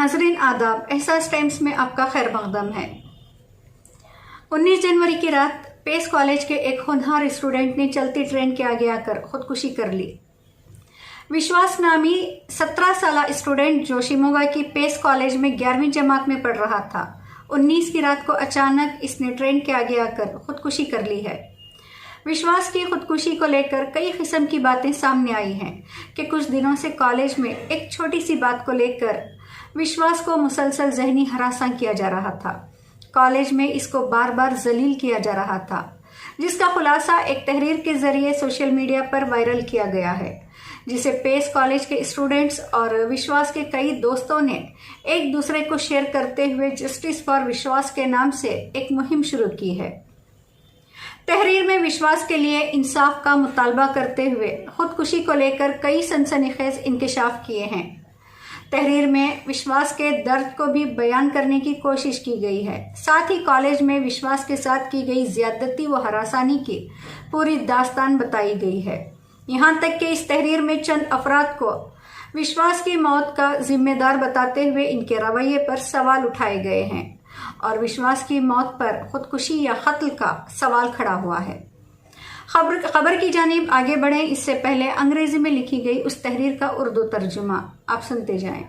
नाजरीन आदाब, एहसास टाइम्स में आपका खैर मकदम है। 19 जनवरी की रात पेस कॉलेज के एक होनहार स्टूडेंट ने चलती ट्रेन के आगे आकर खुदकुशी कर ली। विश्वास नामी 17 साला स्टूडेंट जो शिमोगा की पेस कॉलेज में 11वीं जमात में पढ़ रहा था, 19 की रात को अचानक इसने ट्रेन के आगे आकर खुदकुशी कर ली है। विश्वास की खुदकुशी को लेकर कई किस्म की बातें सामने आई हैं कि कुछ दिनों से कॉलेज में एक छोटी सी बात को लेकर विश्वास को मुसलसल जहनी हरासा किया जा रहा था। कॉलेज में इसको बार बार जलील किया जा रहा था, जिसका खुलासा एक तहरीर के जरिए सोशल मीडिया पर वायरल किया गया है, जिसे पेस कॉलेज के स्टूडेंट्स और विश्वास के कई दोस्तों ने एक दूसरे को शेयर करते हुए जस्टिस फॉर विश्वास के नाम से एक मुहिम शुरू की है। तहरीर में विश्वास के लिए इंसाफ का मुतालबा करते हुए खुदकुशी को लेकर कई सनसनीखेज इंकशाफ किए हैं। तहरीर में विश्वास के दर्द को भी बयान करने की कोशिश की गई है। साथ ही कॉलेज में विश्वास के साथ की गई ज्यादती व हरासानी की पूरी दास्तान बताई गई है। यहाँ तक कि इस तहरीर में चंद अफराद को विश्वास की मौत का जिम्मेदार बताते हुए इनके रवैये पर सवाल उठाए गए हैं और विश्वास की मौत पर खुदकुशी या कत्ल का सवाल खड़ा हुआ है। खबर की जानिब आगे बढ़ें इससे पहले अंग्रेजी में लिखी गई उस तहरीर का उर्दू तर्जुमा आप सुनते जाएं।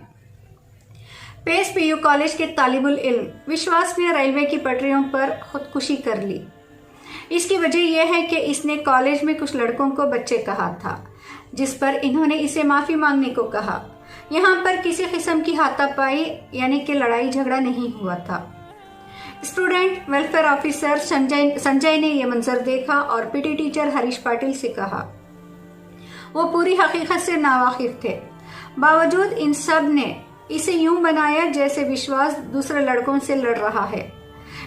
पेस पीयू कॉलेज के तालिबुल इल्म विश्वास ने रेलवे की पटरियों पर खुदकुशी कर ली। इसकी वजह यह है कि इसने कॉलेज में कुछ लड़कों को बच्चे कहा था, जिस पर इन्होंने इसे माफी मांगने को कहा। यहाँ पर किसी किस्म की हाथापाई यानी कि लड़ाई झगड़ा नहीं हुआ था। स्टूडेंट वेलफेयर ऑफिसर संजय ने यह मंजर देखा और पीटी टीचर हरीश पाटिल से कहा। वो पूरी हकीकत से नावाकिफ थे, बावजूद इन सब ने इसे यूं बनाया जैसे विश्वास दूसरे लड़कों से लड़ रहा है।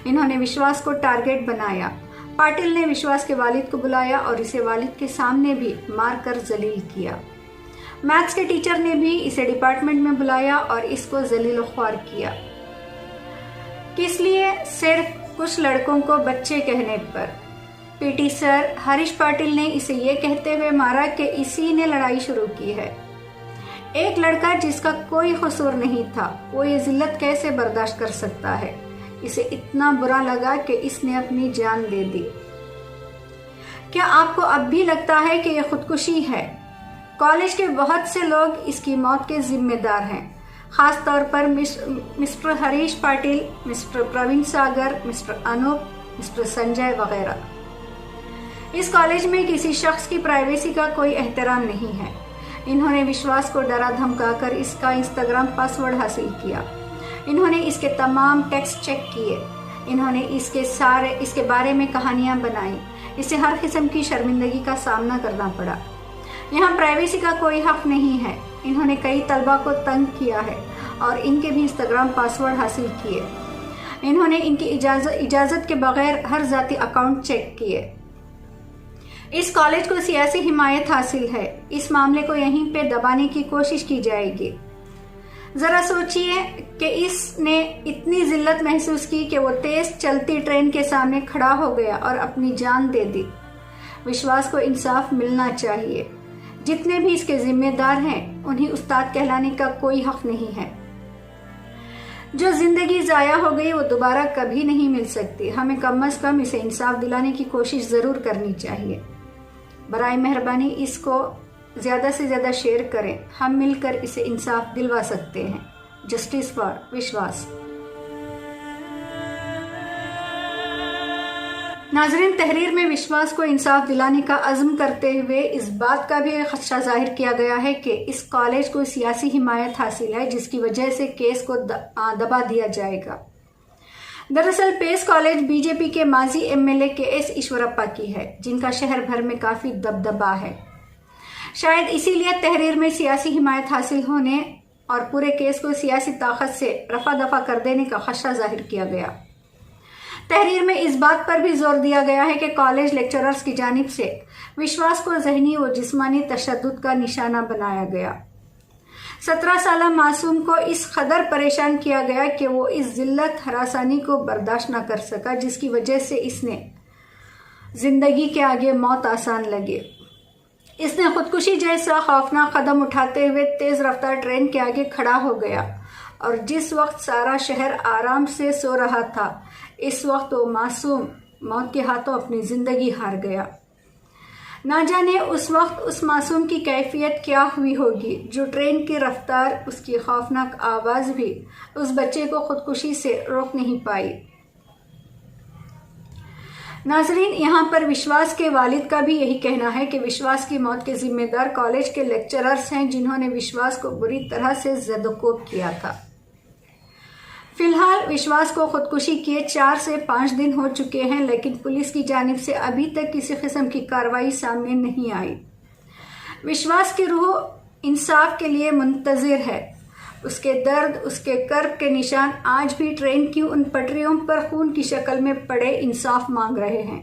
इन्होंने विश्वास को टारगेट बनाया। पाटिल ने विश्वास के वालिद को बुलाया और इसे वालिद के सामने भी मारकर जलील किया। मैथ्स के टीचर ने भी इसे डिपार्टमेंट में बुलाया और इसको जलील ख्वार किया। किस लिए? सिर्फ कुछ लड़कों को बच्चे कहने पर। पीटी सर हरीश पाटिल ने इसे ये कहते हुए मारा कि इसी ने लड़ाई शुरू की है। एक लड़का जिसका कोई कसूर नहीं था, वो ये जिल्लत कैसे बर्दाश्त कर सकता है? इसे इतना बुरा लगा कि इसने अपनी जान दे दी। क्या आपको अब भी लगता है कि यह खुदकुशी है? कॉलेज के बहुत से लोग इसकी मौत के जिम्मेदार हैं, खास तौर पर मिस्टर हरीश पाटिल, मिस्टर प्रवीण सागर, मिस्टर अनूप, मिस्टर संजय वगैरह। इस कॉलेज में किसी शख्स की प्राइवेसी का कोई एहतराम नहीं है। इन्होंने विश्वास को डरा धमकाकर इसका इंस्टाग्राम पासवर्ड हासिल किया। इन्होंने इसके तमाम टेक्स्ट चेक किए। इन्होंने इसके बारे में कहानियां बनाई। इसे हर किस्म की शर्मिंदगी का सामना करना पड़ा। यहाँ प्राइवेसी का कोई हक नहीं है। इन्होंने कई तलबा को तंग किया है और इनके भी इंस्टाग्राम पासवर्ड हासिल किए। इन्होंने इनकी इजाजत के बगैर हर जाती अकाउंट चेक किए। इस कॉलेज को सियासी हिमायत हासिल है। इस मामले को यहीं पे दबाने की कोशिश की जाएगी। जरा सोचिए कि इसने इतनी जिल्लत महसूस की कि वो तेज चलती ट्रेन के सामने खड़ा हो गया और अपनी जान दे दी। विश्वास को इंसाफ मिलना चाहिए। जितने भी इसके जिम्मेदार हैं, उन्हें उस्ताद कहलाने का कोई हक नहीं है। जो जिंदगी जाया हो गई वो दोबारा कभी नहीं मिल सकती। हमें कम से कम इसे इंसाफ दिलाने की कोशिश जरूर करनी चाहिए। बराए मेहरबानी इसको ज्यादा से ज्यादा शेयर करें। हम मिलकर इसे इंसाफ दिलवा सकते हैं। जस्टिस फॉर विश्वास। नाजरीन, तहरीर में विश्वास को इंसाफ दिलाने का अज़्म करते हुए इस बात का भी खदशा जाहिर किया गया है कि इस कॉलेज को सियासी हिमायत हासिल है, जिसकी वजह से केस को दबा दिया जाएगा। दरअसल पेस कॉलेज बीजेपी के माजी एमएलए के एस ईश्वरप्पा की है, जिनका शहर भर में काफी दबदबा है। शायद इसीलिए तहरीर में सियासी हिमायत हासिल होने और पूरे केस को सियासी ताकत से रफा दफा कर देने का खदशा जाहिर किया गया। तहरीर में इस बात पर भी जोर दिया गया है कि कॉलेज लेक्चरर्स की जानिब से विश्वास को ज़हनी व जिस्मानी तशद्दुद का निशाना बनाया गया। 17 साला मासूम को इस कदर परेशान किया गया कि वो इस जिल्लत हरासानी को बर्दाश्त न कर सका, जिसकी वजह से इसने जिंदगी के आगे मौत आसान लगे। इसने खुदकुशी जैसा खौफनाक कदम उठाते हुए तेज रफ्तार ट्रेन के आगे खड़ा हो गया और जिस वक्त सारा शहर आराम से सो रहा था, इस वक्त वो मासूम मौत के हाथों अपनी जिंदगी हार गया। ना जाने उस वक्त उस मासूम की कैफियत क्या हुई होगी, जो ट्रेन की रफ्तार, उसकी खौफनाक आवाज भी उस बच्चे को खुदकुशी से रोक नहीं पाई। नाजरीन, यहाँ पर विश्वास के वालिद का भी यही कहना है कि विश्वास की मौत के जिम्मेदार कॉलेज के लेक्चरर्स हैं, जिन्होंने विश्वास को बुरी तरह से ज़दोकोब किया था। फिलहाल विश्वास को खुदकुशी किए 4 से 5 दिन हो चुके हैं, लेकिन पुलिस की जानिब से अभी तक किसी किस्म की कार्रवाई सामने नहीं आई। विश्वास की रूह इंसाफ के लिए मुंतजिर है। उसके दर्द, उसके कर्ब के निशान आज भी ट्रेन की उन पटरियों पर खून की शक्ल में पड़े इंसाफ मांग रहे हैं।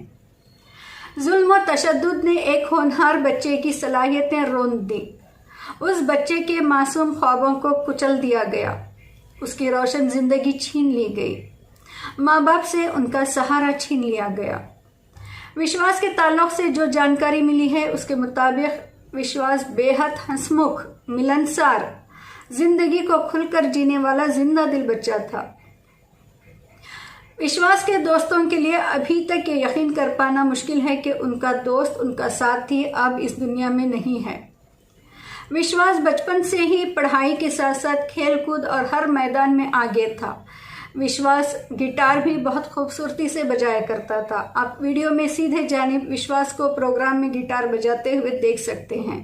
जुल्म और तशद्दुद ने एक होनहार बच्चे की सलाहियतें रौंद दी। उस बच्चे के मासूम ख्वाबों को कुचल दिया गया, उसकी रोशन जिंदगी छीन ली गई, माँ बाप से उनका सहारा छीन लिया गया। विश्वास के ताल्लुक से जो जानकारी मिली है, उसके मुताबिक विश्वास बेहद हंसमुख, मिलनसार, जिंदगी को खुलकर जीने वाला जिंदा दिल बच्चा था। विश्वास के दोस्तों के लिए अभी तक ये यकीन कर पाना मुश्किल है कि उनका दोस्त, उनका साथी अब इस दुनिया में नहीं है। विश्वास बचपन से ही पढ़ाई के साथ साथ खेल कूद और हर मैदान में आगे था। विश्वास गिटार भी बहुत खूबसूरती से बजाया करता था। आप वीडियो में सीधे जानिब विश्वास को प्रोग्राम में गिटार बजाते हुए देख सकते हैं।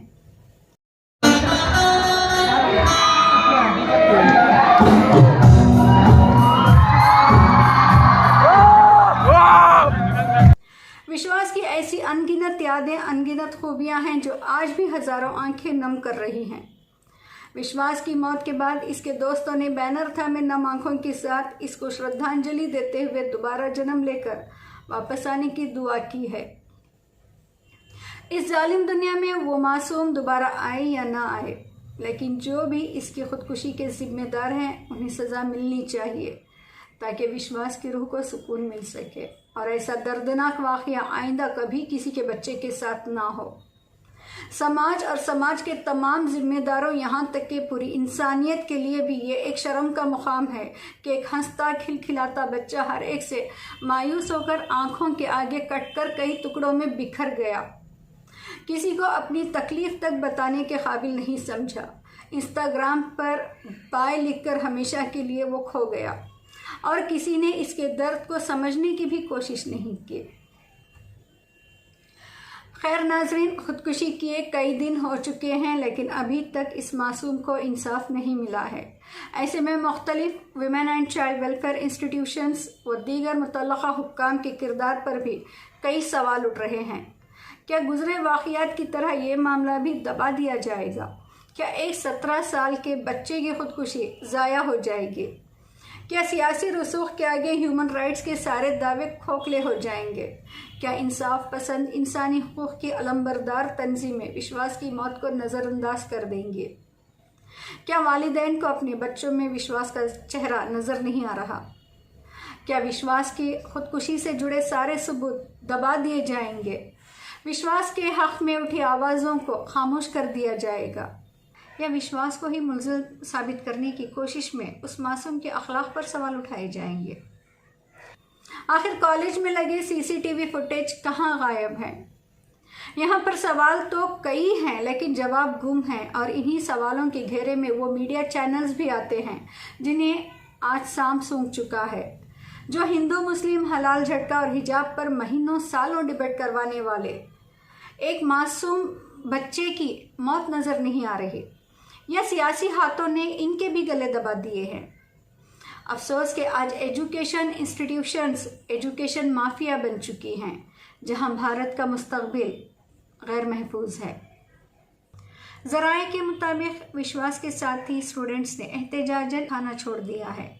विश्वास की ऐसी अनगिनत यादें, अनगिनत खूबियां हैं जो आज भी हजारों आंखें नम कर रही हैं। विश्वास की मौत के बाद इसके दोस्तों ने बैनर था में नम आंखों के साथ इसको श्रद्धांजलि देते हुए दोबारा जन्म लेकर वापस आने की दुआ की है। इस जालिम दुनिया में वो मासूम दोबारा आए या ना आए, लेकिन जो भी इसकी खुदकुशी के जिम्मेदार हैं, उन्हें सजा मिलनी चाहिए ताकि विश्वास की रूह को सुकून मिल सके और ऐसा दर्दनाक वाक़या आइंदा कभी किसी के बच्चे के साथ ना हो। समाज और समाज के तमाम जिम्मेदारों, यहाँ तक कि पूरी इंसानियत के लिए भी ये एक शर्म का मुकाम है कि एक हंसता खिलखिलाता बच्चा हर एक से मायूस होकर आंखों के आगे कटकर कई टुकड़ों में बिखर गया। किसी को अपनी तकलीफ तक बताने के काबिल नहीं समझा। इंस्टाग्राम पर बाय लिखकर हमेशा के लिए वो खो गया और किसी ने इसके दर्द को समझने की भी कोशिश नहीं की। खैर नाजरीन, खुदकुशी किए कई दिन हो चुके हैं, लेकिन अभी तक इस मासूम को इंसाफ नहीं मिला है। ऐसे में मुख्तलिफ women and child welfare institutions व दीगर मुतल्लका हुक्काम के किरदार पर भी कई सवाल उठ रहे हैं। क्या गुजरे वाक़यात की तरह ये मामला भी दबा दिया जाएगा? क्या एक 17 साल के बच्चे की खुदकुशी ज़ाया हो जाएगी? क्या सियासी रसूख के आगे ह्यूमन राइट्स के सारे दावे खोखले हो जाएंगे? क्या इंसाफ पसंद इंसानी हुकूक की अलंबरदार तंजीमें विश्वास की मौत को नज़रअंदाज कर देंगे? क्या वालिदैन को अपने बच्चों में विश्वास का चेहरा नज़र नहीं आ रहा? क्या विश्वास की खुदकुशी से जुड़े सारे सबूत दबा दिए जाएंगे? विश्वास के हक़ में उठी आवाज़ों को खामोश कर दिया जाएगा? या विश्वास को ही मुल्ज़िम साबित करने की कोशिश में उस मासूम के अखलाक पर सवाल उठाए जाएंगे? आखिर कॉलेज में लगे सीसीटीवी फुटेज कहाँ गायब है? यहाँ पर सवाल तो कई हैं, लेकिन जवाब गुम हैं और इन्हीं सवालों के घेरे में वो मीडिया चैनल्स भी आते हैं जिन्हें आज शाम सूंघ चुका है, जो हिंदू मुस्लिम हलाल झटका और हिजाब पर महीनों सालों डिबेट करवाने वाले एक मासूम बच्चे की मौत नज़र नहीं आ रही, या सियासी हाथों ने इनके भी गले दबा दिए हैं। अफसोस कि आज एजुकेशन इंस्टीट्यूशंस एजुकेशन माफिया बन चुकी हैं, जहां भारत का मुस्तकबिल गैर महफूज है। ज़राए के मुताबिक विश्वास के साथ ही स्टूडेंट्स ने एहतजाजन खाना छोड़ दिया है।